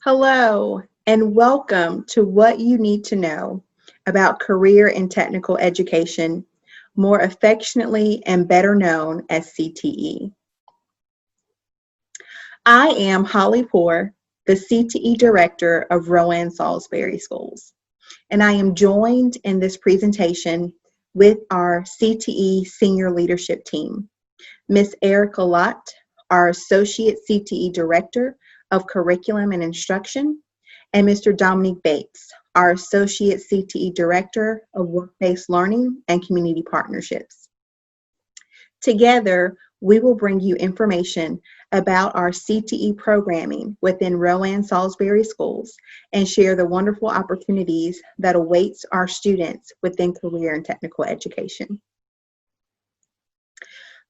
Hello, and welcome to What You Need to Know about Career and Technical Education, more affectionately and better known as CTE. I am Holly Poore, the CTE Director of Rowan Salisbury Schools, and I am joined in this presentation with our CTE Senior Leadership Team, Ms. Erica Lott, our Associate CTE Director of Curriculum and Instruction, and Mr. Dominique Bates, our Associate CTE Director of WorkBased Learning and Community Partnerships. Together, we will bring you information about our CTE programming within Rowan Salisbury Schools and share the wonderful opportunities that awaits our students within career and technical education.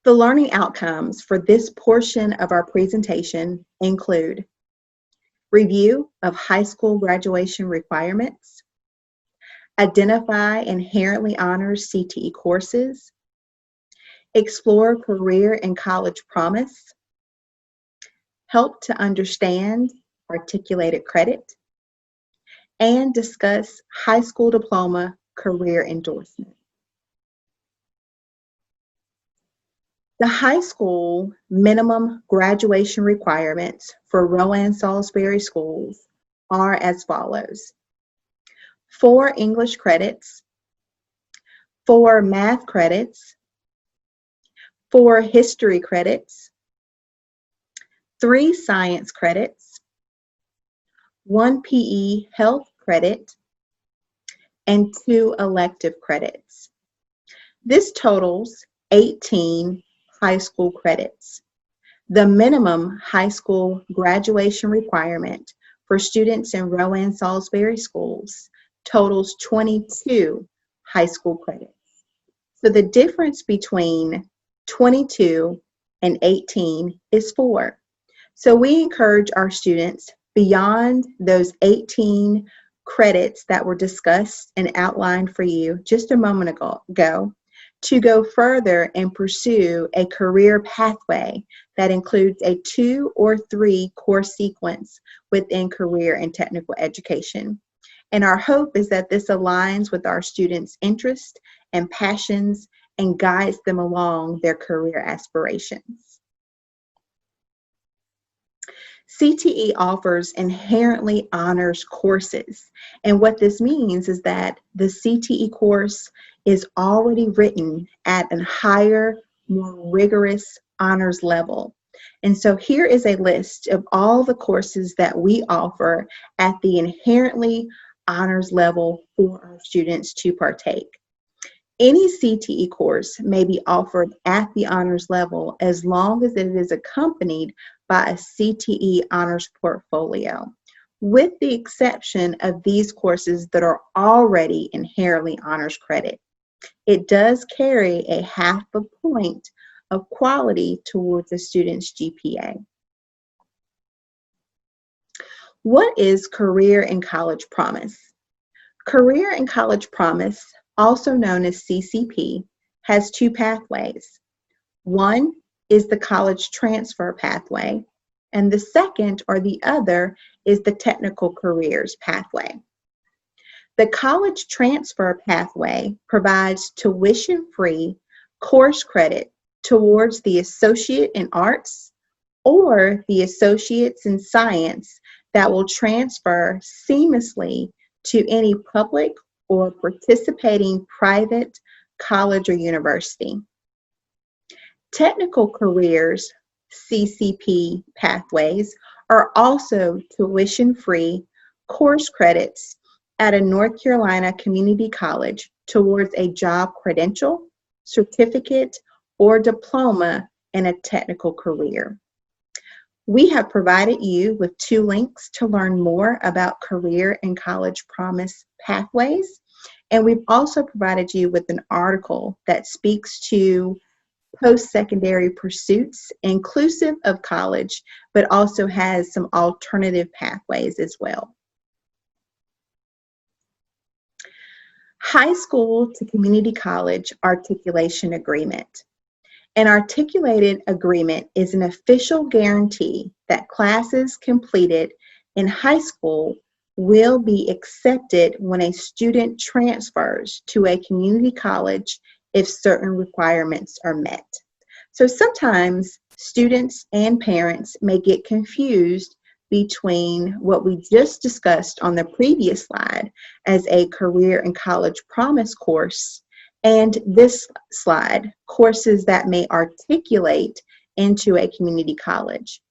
The learning outcomes for this portion of our presentation include review of high school graduation requirements, identify inherently honors CTE courses, explore career and college promise, help to understand articulated credit, and discuss high school diploma career endorsement. The high school minimum graduation requirements for Rowan Salisbury Schools are as follows: 4 English credits, 4 math credits, 4 history credits, 3 science credits, 1 PE health credit, and 2 elective credits. This totals 18 high school credits. The minimum high school graduation requirement for students in Rowan Salisbury Schools totals 22 high school credits. So the difference between 22 and 18 is 4. So we encourage our students beyond those 18 credits that were discussed and outlined for you just a moment ago to go further and pursue a career pathway that includes a 2 or 3 course sequence within career and technical education. And our hope is that this aligns with our students' interests and passions and guides them along their career aspirations. CTE offers inherently honors courses, and what this means is that the CTE course is already written at a higher, more rigorous honors level. And so here is a list of all the courses that we offer at the inherently honors level for our students to partake. Any CTE course may be offered at the honors level as long as it is accompanied by a CTE honors portfolio, with the exception of these courses that are already inherently honors credit. It does carry a half a point of quality towards a student's GPA. What is Career and College Promise? Career and College Promise, also known as CCP, has 2 pathways. One is the college transfer pathway, and the second or the other is the technical careers pathway. The college transfer pathway provides tuition-free course credit towards the Associate in Arts or the Associates in Science that will transfer seamlessly to any public or participating private college or university. Technical careers CCP pathways are also tuition-free course credits at a North Carolina community college towards a job credential, certificate, or diploma in a technical career. We have provided you with 2 links to learn more about career and college promise pathways, and we've also provided you with an article that speaks to post-secondary pursuits inclusive of college, but also has some alternative pathways as well. High school to community college articulation agreement. An articulated agreement is an official guarantee that classes completed in high school will be accepted when a student transfers to a community college if certain requirements are met. So sometimes students and parents may get confused between what we just discussed on the previous slide as a career and college promise course and this slide, courses that may articulate into a community college.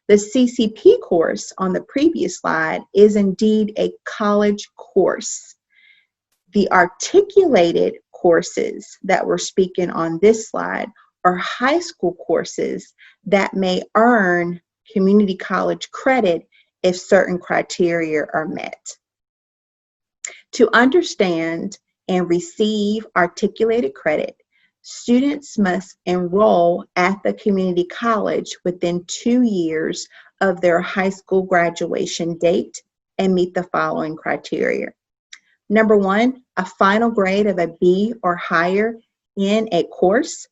The CCP course on the previous slide is indeed a college course. The articulated courses that we're speaking on this slide are high school courses that may earn community college credit if certain criteria are met. To understand and receive articulated credit, students must enroll at the community college within 2 years of their high school graduation date and meet the following criteria. Number one, a final grade of a B or higher in a course.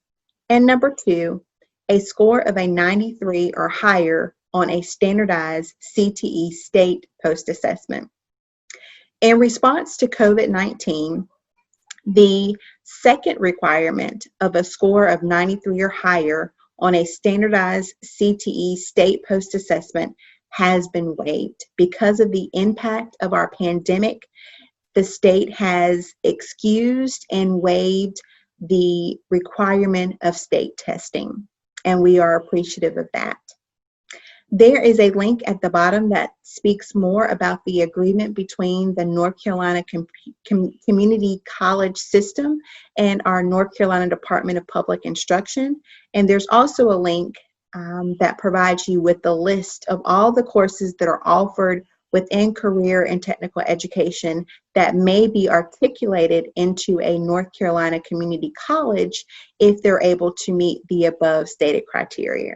And number two, a score of a 93 or higher on a standardized CTE state post-assessment. In response to COVID-19, the second requirement of a score of 93 or higher on a standardized CTE state post-assessment has been waived. Because of the impact of our pandemic, the state has excused and waived the requirement of state testing, and we are appreciative of that. There is a link at the bottom that speaks more about the agreement between the North Carolina Community College System and our North Carolina Department of Public Instruction. And there's also a link that provides you with the list of all the courses that are offered within career and technical education that may be articulated into a North Carolina community college if they're able to meet the above stated criteria.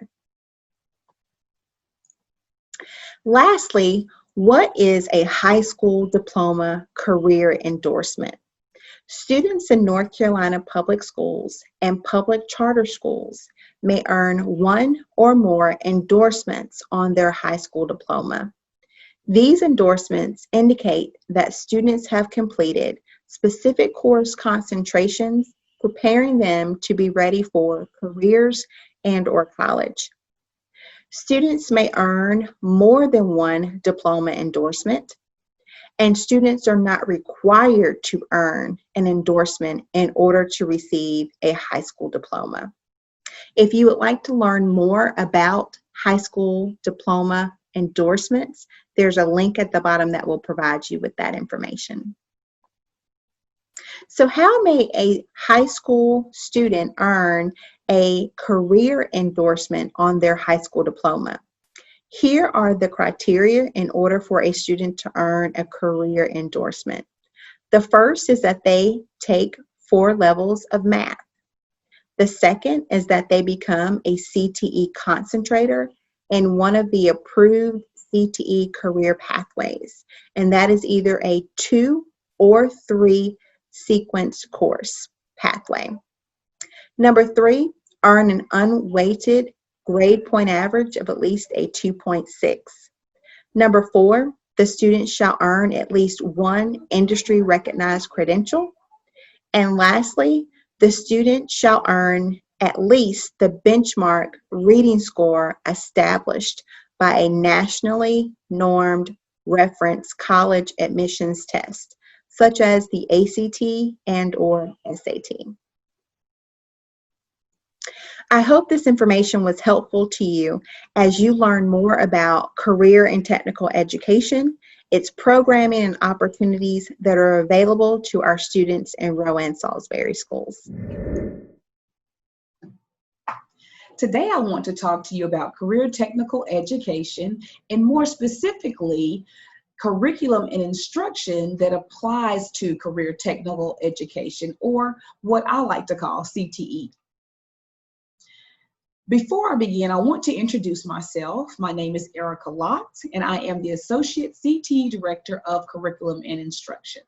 Lastly, what is a high school diploma career endorsement? Students in North Carolina public schools and public charter schools may earn one or more endorsements on their high school diploma. These endorsements indicate that students have completed specific course concentrations, preparing them to be ready for careers and/or college. Students may earn more than one diploma endorsement, and students are not required to earn an endorsement in order to receive a high school diploma. If you would like to learn more about high school diploma endorsements, there's a link at the bottom that will provide you with that information. So how may a high school student earn a career endorsement on their high school diploma? Here are the criteria in order for a student to earn a career endorsement. The first is that they take 4 levels of math. The second is that they become a CTE concentrator in one of the approved CTE career pathways, and that is either a 2 or 3 sequence course pathway. Number 3, earn an unweighted grade point average of at least a 2.6. Number 4, the student shall earn at least 1 industry recognized credential. And lastly, the student shall earn at least the benchmark reading score established by a nationally normed reference college admissions test, such as the ACT and/or SAT. I hope this information was helpful to you as you learn more about career and technical education, its programming and opportunities that are available to our students in Rowan Salisbury schools. Today, I want to talk to you about career technical education, and more specifically, curriculum and instruction that applies to career technical education, or what I like to call CTE. Before I begin, I want to introduce myself. My name is Erica Lott, and I am the Associate CTE Director of Curriculum and Instruction.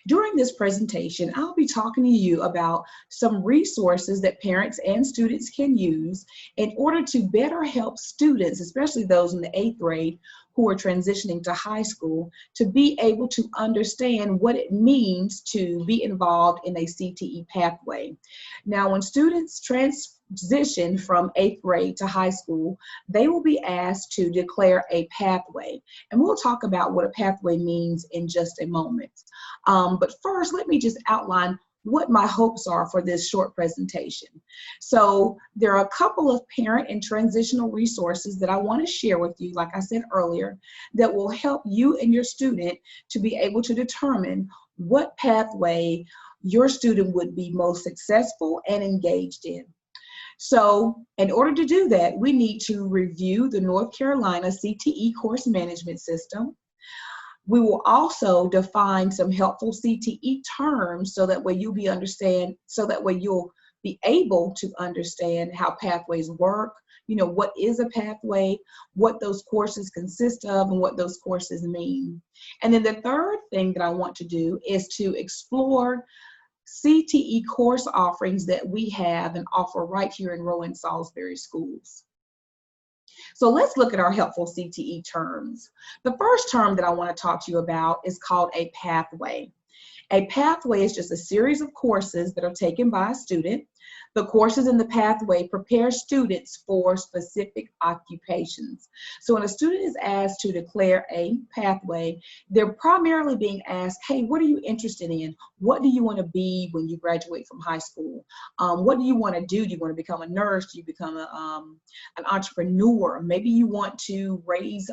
During this presentation, I'll be talking to you about some resources that parents and students can use in order to better help students, especially those in the 8th grade who are transitioning to high school, to be able to understand what it means to be involved in a CTE pathway. Now, when students transition from 8th grade to high school, they will be asked to declare a pathway. And we'll talk about what a pathway means in just a moment. But first, let me just outline what my hopes are for this short presentation. So there are a couple of parent and transitional resources that I want to share with you, like I said earlier, that will help you and your student to be able to determine what pathway your student would be most successful and engaged in. So in order to do that, we need to review the North Carolina CTE course management system. We will also define some helpful CTE terms so that way you'll be able to understand how pathways work, you know, what is a pathway, what those courses consist of, and what those courses mean. And then the third thing that I want to do is to explore CTE course offerings that we have and offer right here in Rowan Salisbury schools. So let's look at our helpful CTE terms. The first term that I want to talk to you about is called a pathway. A pathway is just a series of courses that are taken by a student. The courses in the pathway prepare students for specific occupations. So when a student is asked to declare a pathway, they're primarily being asked, hey, what are you interested in? What do you want to be when you graduate from high school? What do you want to do? Do you want to become a nurse? Do you become an entrepreneur? Maybe you want to raise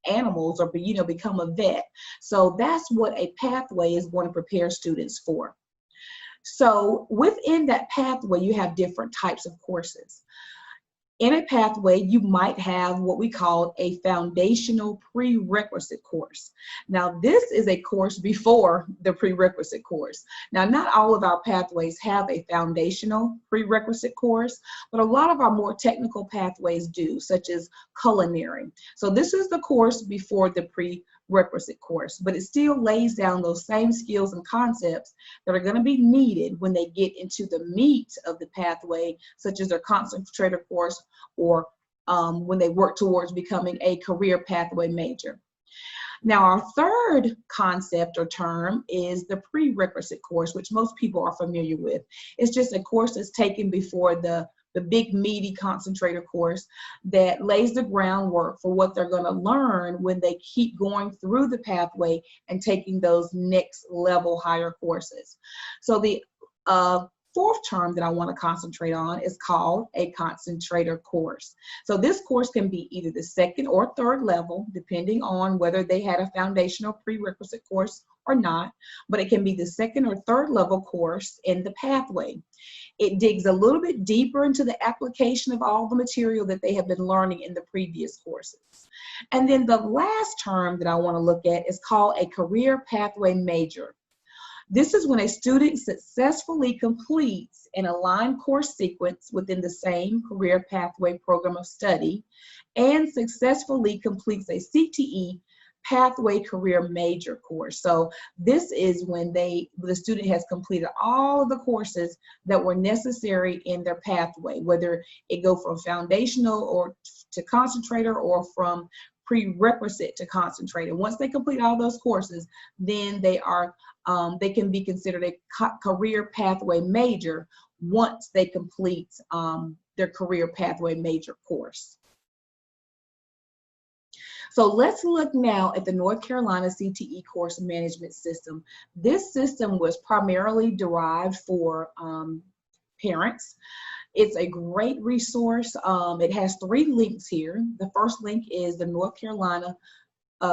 animals or become a vet. So that's what a pathway is going to prepare students for. So within that pathway, you have different types of courses. In a pathway, you might have what we call a foundational prerequisite course. Now, this is a course before the prerequisite course. Now, not all of our pathways have a foundational prerequisite course, but a lot of our more technical pathways do, such as culinary. So this is the course before the prerequisite course, but it still lays down those same skills and concepts that are going to be needed when they get into the meat of the pathway, such as their concentrator course or when they work towards becoming a career pathway major. Now, our third concept or term is the prerequisite course, which most people are familiar with. It's just a course that's taken before the big meaty concentrator course that lays the groundwork for what they're going to learn when they keep going through the pathway and taking those next level higher courses. So the fourth term that I want to concentrate on is called a concentrator course. So this course can be either the second or third level, depending on whether they had a foundational prerequisite course or not, but it can be the second or third level course in the pathway. It digs a little bit deeper into the application of all the material that they have been learning in the previous courses. And then the last term that I want to look at is called a career pathway major. This is when a student successfully completes an aligned course sequence within the same career pathway program of study and successfully completes a CTE pathway career major course. So this is when the student has completed all of the courses that were necessary in their pathway, whether it go from foundational or to concentrator or from prerequisite to concentrator. Once they complete all those courses, then they can be considered a career pathway major once they complete their career pathway major course. So let's look now at the North Carolina CTE course management system. This system was primarily derived for parents. It's a great resource. It has 3 links here. The first link is the North Carolina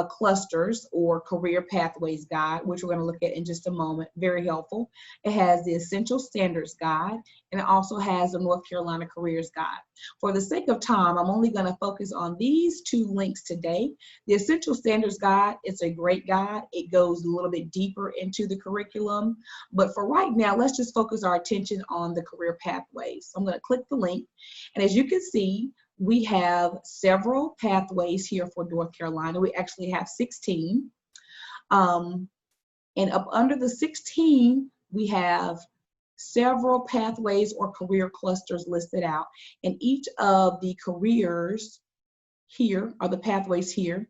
clusters or career pathways guide, which we're going to look at in just a moment. Very helpful. It has the essential standards guide, and it also has the North Carolina careers guide. For the sake of time, I'm only going to focus on these 2 links today. The essential standards guide, it's a great guide. It goes a little bit deeper into the curriculum, but for right now, let's just focus our attention on the career pathways. So I'm going to click the link, and as you can see, we have several pathways here for North Carolina. We actually have 16. And up under the 16, we have several pathways or career clusters listed out. And each of the careers here, or the pathways here,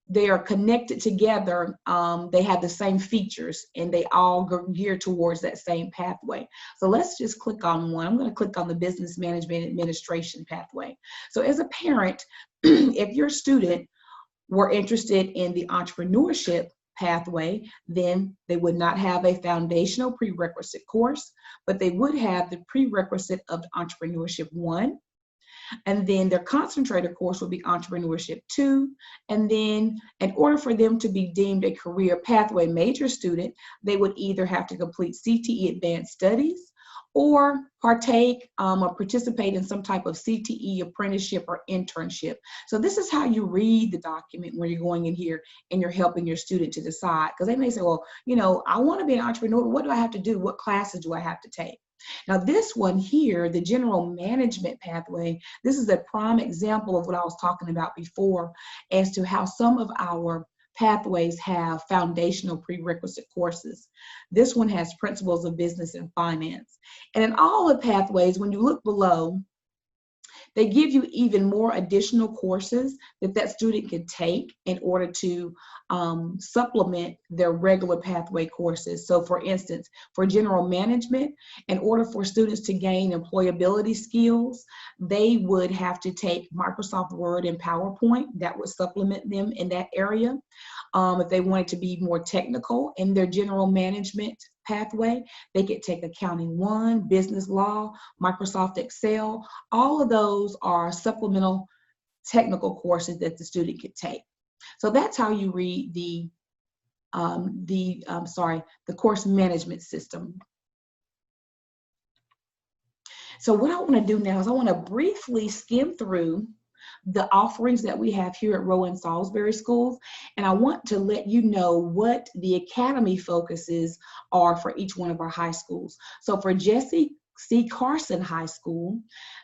they are connected together. They have the same features and they all gear towards that same pathway. So let's just click on one. I'm going to click on the Business Management Administration pathway. So as a parent, if your student were interested in the entrepreneurship pathway, then they would not have a foundational prerequisite course, but they would have the prerequisite of Entrepreneurship 1. And then their concentrator course would be Entrepreneurship 2. And then in order for them to be deemed a career pathway major student, they would either have to complete CTE Advanced Studies or partake or participate in some type of CTE apprenticeship or internship. So this is how you read the document when you're going in here and you're helping your student to decide. Because they may say, well, you know, I want to be an entrepreneur. What do I have to do? What classes do I have to take? Now this one here, the general management pathway, this is a prime example of what I was talking about before as to how some of our pathways have foundational prerequisite courses. This one has principles of business and finance. And in all the pathways, when you look below, they give you even more additional courses that student can take in order to supplement their regular pathway courses. So for instance, for general management, in order for students to gain employability skills, they would have to take Microsoft Word and PowerPoint. That would supplement them in that area. If they wanted to be more technical in their general management pathway, they could take Accounting 1, Business Law, Microsoft Excel. All of those are supplemental technical courses that the student could take. So that's how you read the course management system. So what I want to do now is I want to briefly skim through the offerings that we have here at Rowan Salisbury Schools, and I want to let you know what the academy focuses are for each one of our high schools. So for Jesse C. Carson High School,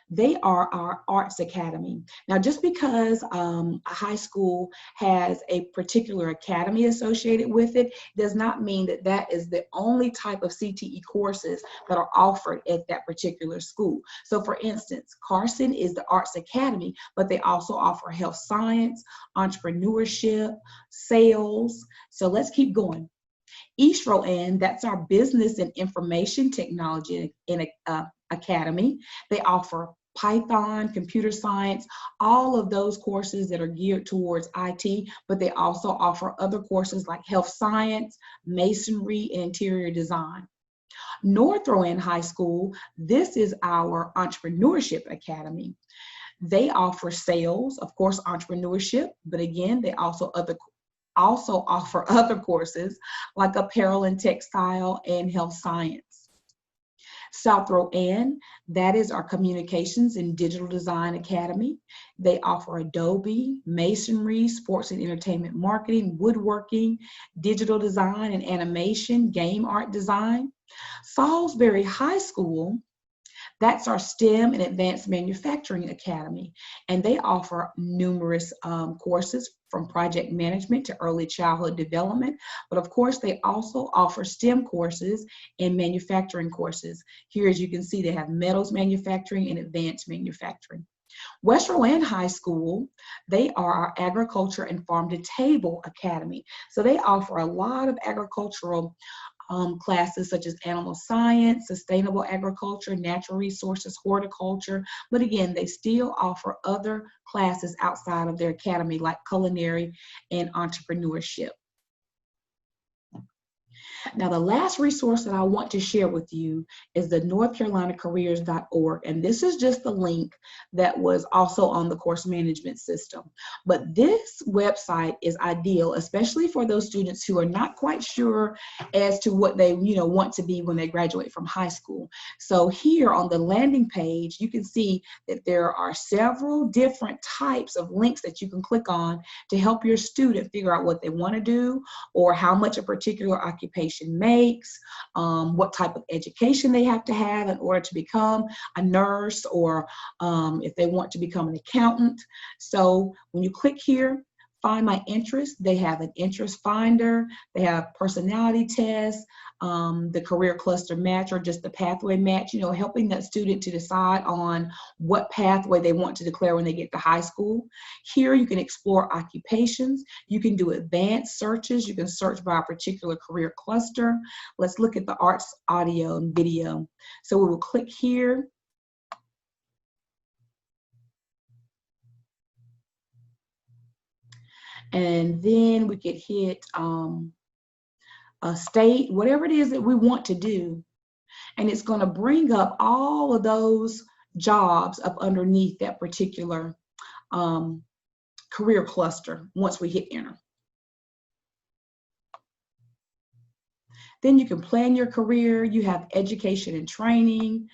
they are our Arts Academy. Now, just because a high school has a particular academy associated with it does not mean that that is the only type of CTE courses that are offered at that particular school. So for instance, Carson is the Arts Academy, but they also offer health science, entrepreneurship, sales. So let's keep going. East Rowan, that's our Business and Information Technology Academy. They offer Python, computer science, all of those courses that are geared towards IT, but they also offer other courses like health science, masonry, and interior design. North Rowan High School, this is our Entrepreneurship Academy. They offer sales, of course, entrepreneurship, but again, they also offer other courses like apparel and textile and health science. South Rowan, that is our Communications and Digital Design Academy. They offer Adobe, masonry, sports and entertainment marketing, woodworking, digital design and animation, game art design. Salisbury High School, that's our STEM and Advanced Manufacturing Academy, and they offer numerous courses from project management to early childhood development, but of course they also offer STEM courses and manufacturing courses. Here, as you can see, they have metals manufacturing and advanced manufacturing. West Rowan High School, they are our Agriculture and Farm to Table Academy. So they offer a lot of agricultural classes such as animal science, sustainable agriculture, natural resources, horticulture, but again, they still offer other classes outside of their academy like culinary and entrepreneurship. Now, the last resource that I want to share with you is the NorthCarolinaCareers.org, and this is just the link that was also on the course management system. But this website is ideal, especially for those students who are not quite sure as to what they want to be when they graduate from high school. So here on the landing page, you can see that there are several different types of links that you can click on to help your student figure out what they want to do or how much a particular occupation makes, what type of education they have to have in order to become a nurse, or if they want to become an accountant. So when you click here, find my interest, they have an interest finder, they have personality tests, the career cluster match or just the pathway match, helping that student to decide on what pathway they want to declare when they get to high school. Here you can explore occupations, you can do advanced searches, you can search by a particular career cluster. Let's look at the arts, audio, and video. So we will click here. And then we could hit a state, whatever it is that we want to do. And it's going to bring up all of those jobs up underneath that particular career cluster once we hit enter. Then you can plan your career. You have education and training.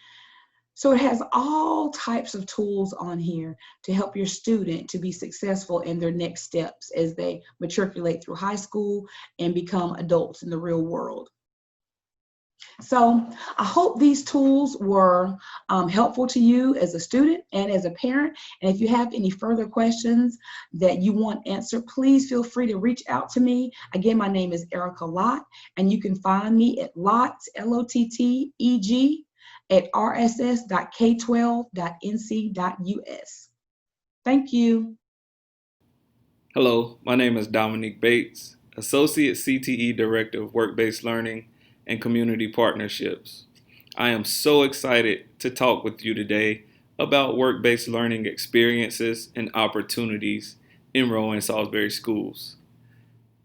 So it has all types of tools on here to help your student to be successful in their next steps as they matriculate through high school and become adults in the real world. So I hope these tools were helpful to you as a student and as a parent. And if you have any further questions that you want answered, please feel free to reach out to me. Again, my name is Erica Lott, and you can find me at Lott, L-O-T-T-E-G, at rss.k12.nc.us. Thank you. Hello, my name is Dominique Bates, Associate CTE Director of WorkBased Learning and Community Partnerships. I am so excited to talk with you today about work-based learning experiences and opportunities in Rowan and Salisbury schools.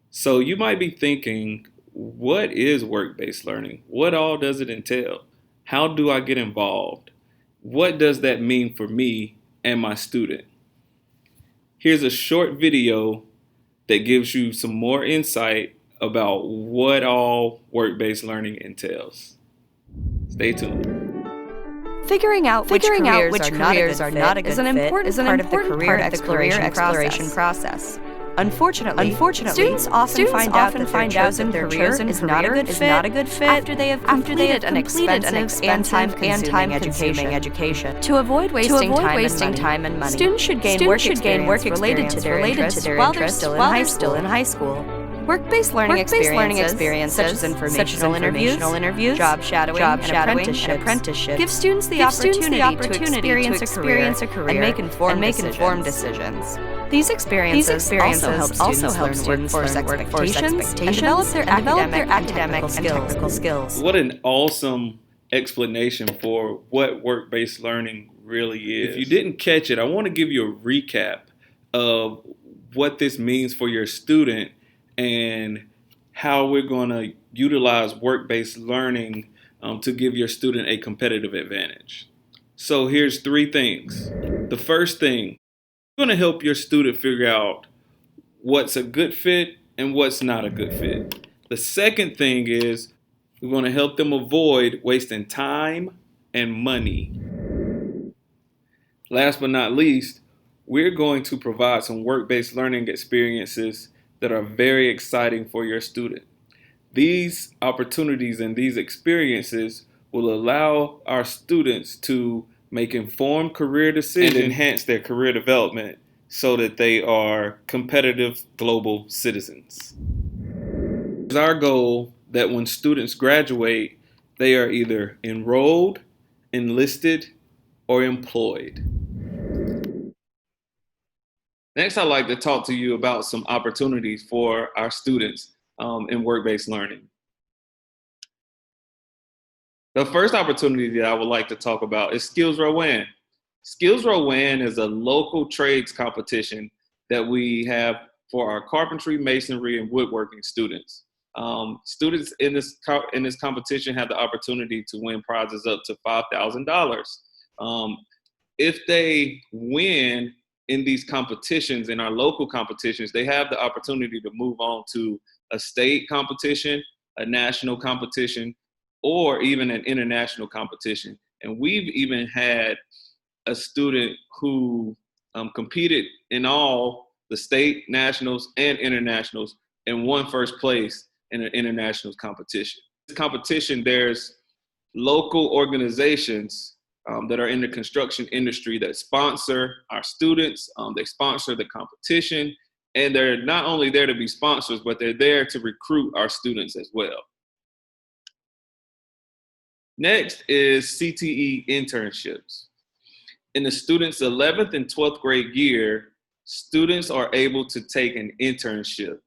So you might be thinking, what is work-based learning? What all does it entail? How do I get involved? What does that mean for me and my student? Here's a short video that gives you some more insight about what all work-based learning entails. Stay tuned. Figuring out which careers are not a good fit is an important part of the career exploration process. Unfortunately, students often find out that their chosen career is not a good fit after they have completed an expensive and time-consuming education. To avoid wasting time and money, students should gain work experience related to their interests while they're still in high school. Work-based learning experiences such as informational interviews, job shadowing, and apprenticeships give students the opportunity to experience a career and make informed decisions. These experiences also help students learn workforce expectations and develop their academic and technical skills. What an awesome explanation for what work-based learning really is. If you didn't catch it, I want to give you a recap of what this means for your student and how we're going to utilize work-based learning to give your student a competitive advantage. So here's three things. The first thing, you're going to help your student figure out what's a good fit and what's not a good fit. The second thing is we're going to help them avoid wasting time and money. Last but not least, we're going to provide some work-based learning experiences that are very exciting for your student. These opportunities and these experiences will allow our students to make informed career decisions and enhance their career development so that they are competitive global citizens. It's our goal that when students graduate, they are either enrolled, enlisted, or employed. Next, I'd like to talk to you about some opportunities for our students in work-based learning. The first opportunity that I would like to talk about is Skills Rowan. Skills Rowan is a local trades competition that we have for our carpentry, masonry, and woodworking students. Students in this competition have the opportunity to win prizes up to $5,000. If they win in these competitions, in our local competitions, they have the opportunity to move on to a state competition, a national competition, or even an international competition. And we've even had a student who competed in all the state, nationals, and internationals and won first place in an international competition. This competition, there's local organizations that are in the construction industry that sponsor our students. They sponsor the competition, And they're not only there to be sponsors, but they're there to recruit our students as well. Next is CTE Internships. In the students' 11th and 12th grade year, students are able to take an internship.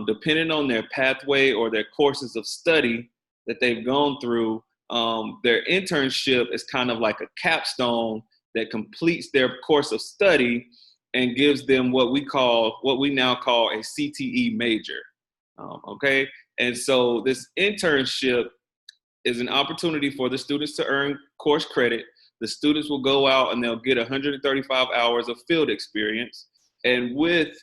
Depending on their pathway or their courses of study that they've gone through, their internship is kind of like a capstone that completes their course of study and gives them what we now call a CTE major. Okay, and so this internship is an opportunity for the students to earn course credit. The students will go out and they'll get 135 hours of field experience. And with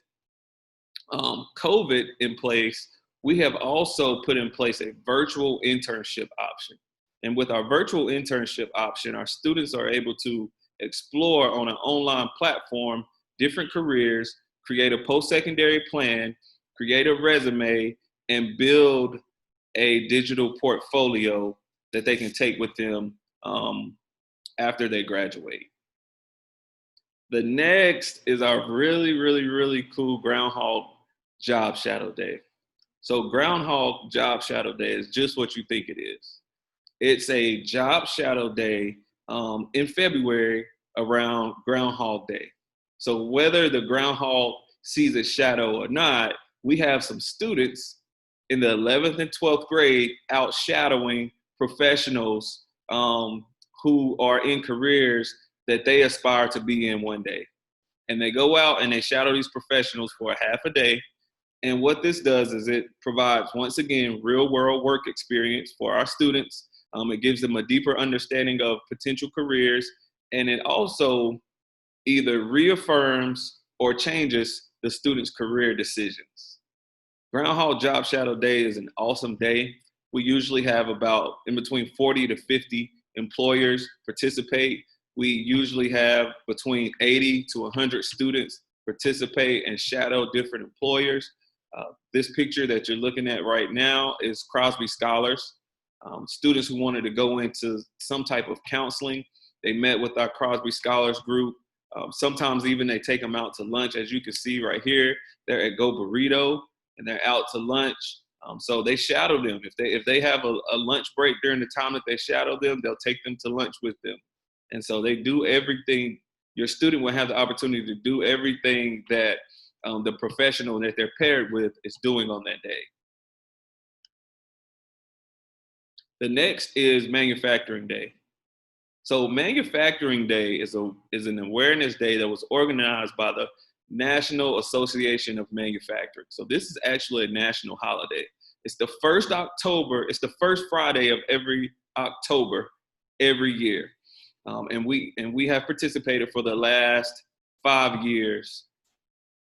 COVID in place, we have also put in place a virtual internship option. And with our virtual internship option, our students are able to explore on an online platform different careers, create a post-secondary plan, create a resume, and build a digital portfolio that they can take with them after they graduate. The next is our really cool Groundhog Job Shadow Day. So Groundhog Job Shadow Day is just what you think it is. It's a job shadow day in February around Groundhog Day. So whether the groundhog sees a shadow or not, we have some students in the 11th and 12th grade out shadowing professionals who are in careers that they aspire to be in one day. And they go out and they shadow these professionals for a half a day. And what this does is it provides, once again, real world work experience for our students. It gives them a deeper understanding of potential careers. And it also either reaffirms or changes the students' career decisions. Groundhog Job Shadow Day is an awesome day. We usually have about in between 40 to 50 employers participate. We usually have between 80 to 100 students participate and shadow different employers. This picture that you're looking at right now is Crosby Scholars. Students who wanted to go into some type of counseling, they met with our Crosby Scholars group. Sometimes even they take them out to lunch. As you can see right here, they're at Go Burrito and they're out to lunch. So they shadow them. If they have a lunch break during the time that they shadow them, they'll take them to lunch with them. And so they do everything. Your student will have the opportunity to do everything that the professional that they're paired with is doing on that day. The next is Manufacturing Day. So Manufacturing Day is an awareness day that was organized by the National Association of Manufacturing. So this is actually a national holiday. It's the first Friday of every October every year. And we have participated for the last 5 years.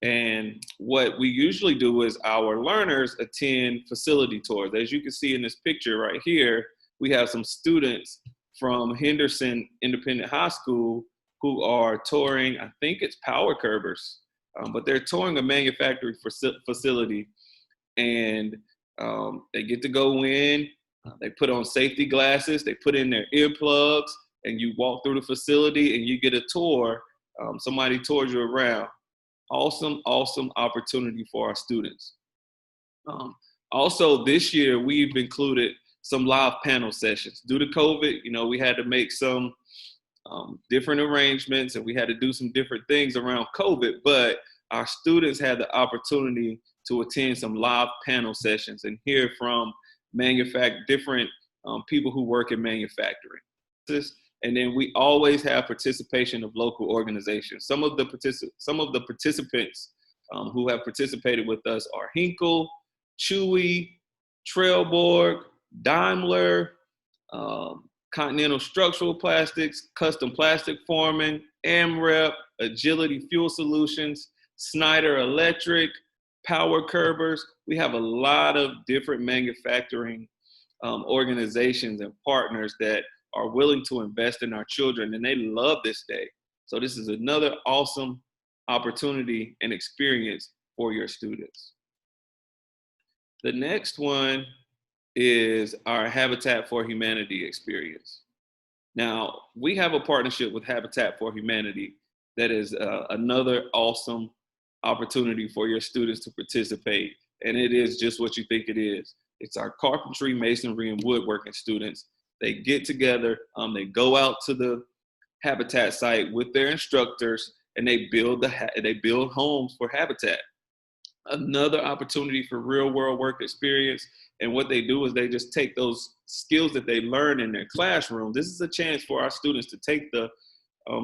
And what we usually do is our learners attend facility tours. As you can see in this picture right here, we have some students from Henderson Independent High School who are touring, I think it's power curbers, but they're touring a manufacturing facility, and they get to go in, they put on safety glasses, they put in their earplugs, and you walk through the facility and you get a tour. Somebody tours you around. Awesome opportunity for our students. Also this year, we've included some live panel sessions. Due to COVID, we had to make some different arrangements and we had to do some different things around COVID, but our students had the opportunity to attend some live panel sessions and hear from different people who work in manufacturing. And then we always have participation of local organizations. Some of the participants who have participated with us are Hinkle, Chewy, Trailborg, Daimler, Continental Structural Plastics, Custom Plastic Forming, AMREP, Agility Fuel Solutions, Snyder Electric, Power Curbers. We have a lot of different manufacturing organizations and partners that are willing to invest in our children, and they love this day. So this is another awesome opportunity and experience for your students. The next one is our Habitat for Humanity experience. Now, we have a partnership with Habitat for Humanity that is another awesome opportunity for your students to participate. And it is just what you think it is. It's our carpentry, masonry, and woodworking students. They get together, they go out to the habitat site with their instructors, and they build homes for habitat. Another opportunity for real world work experience. And what they do is they just take those skills that they learn in their classroom. This is a chance for our students to take the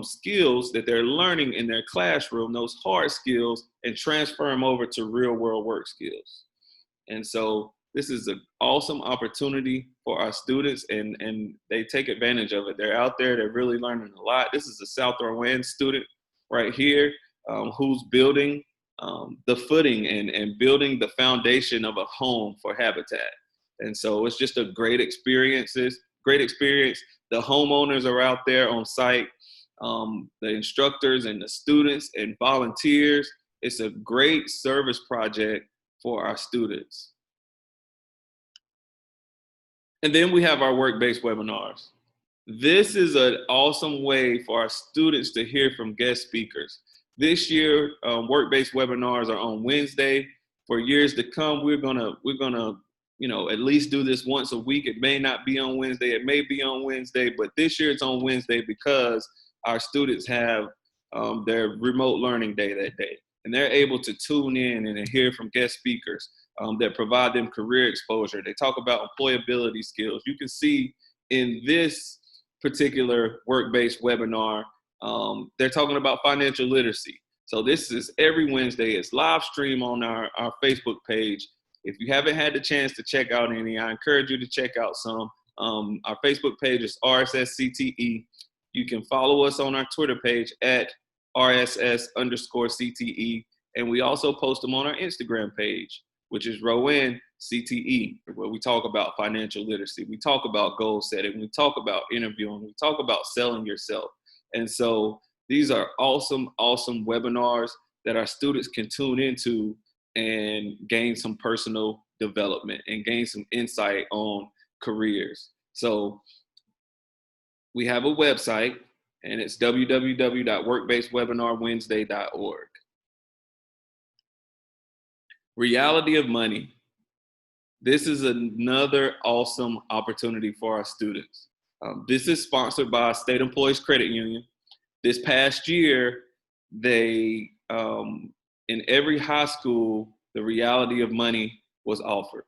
skills that they're learning in their classroom, those hard skills, and transfer them over to real world work skills. And so this is an awesome opportunity for our students, and they take advantage of it. They're out there, they're really learning a lot. This is a South Rowan student right here who's building the footing and building the foundation of a home for habitat. And so it's just a great experience. The homeowners are out there on site, the instructors and the students and volunteers. It's a great service project for our students. And then we have our work-based webinars. This is an awesome way for our students to hear from guest speakers. This year, work-based webinars are on Wednesday. For years to come, we're gonna at least do this once a week. It may not be on Wednesday, it may be on Wednesday, but this year it's on Wednesday because our students have their remote learning day that day. And they're able to tune in and hear from guest speakers that provide them career exposure. They talk about employability skills. You can see in this particular work-based webinar, they're talking about financial literacy. So this is every Wednesday. It's live stream on our Facebook page. If you haven't had the chance to check out any, I encourage you to check out some. Our Facebook page is RSS CTE. You can follow us on our Twitter page at RSS_CTE. And we also post them on our Instagram page, which is Rowan CTE, where we talk about financial literacy. We talk about goal setting. We talk about interviewing. We talk about selling yourself. And so these are awesome, awesome webinars that our students can tune into and gain some personal development and gain some insight on careers. So we have a website, and it's www.workbasedwebinarwednesday.org. Reality of money. This is another awesome opportunity for our students. This is sponsored by State Employees Credit Union. This past year, they, in every high school, the reality of money was offered,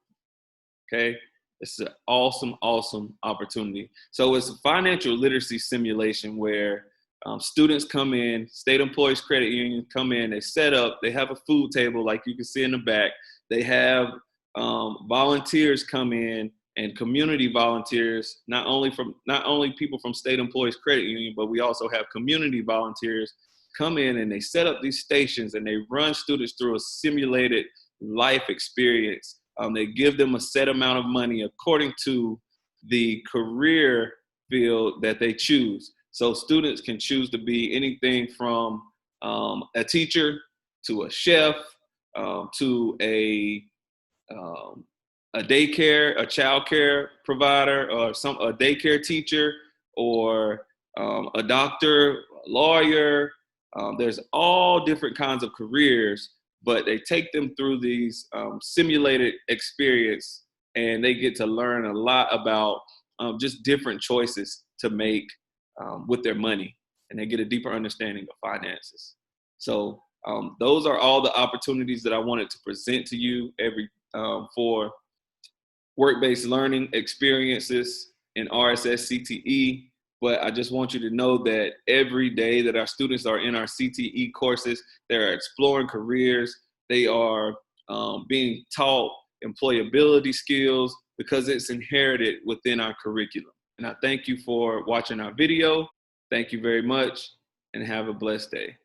okay? It's an awesome, awesome opportunity. So it's a financial literacy simulation where students come in, State Employees Credit Union come in, they set up, they have a food table like you can see in the back. They have volunteers come in, and community volunteers, not only people from State Employees Credit Union, but we also have community volunteers come in, and they set up these stations and they run students through a simulated life experience. They give them a set amount of money according to the career field that they choose. So students can choose to be anything from a teacher to a chef to a daycare, a child care provider, or a daycare teacher, or a doctor, a lawyer. There's all different kinds of careers, but they take them through these simulated experience, and they get to learn a lot about just different choices to make with their money, and they get a deeper understanding of finances. So those are all the opportunities that I wanted to present to you for work-based learning experiences in RSS CTE. But I just want you to know that every day that our students are in our CTE courses, they're exploring careers. They are being taught employability skills because it's inherited within our curriculum. And I thank you for watching our video. Thank you very much, and have a blessed day.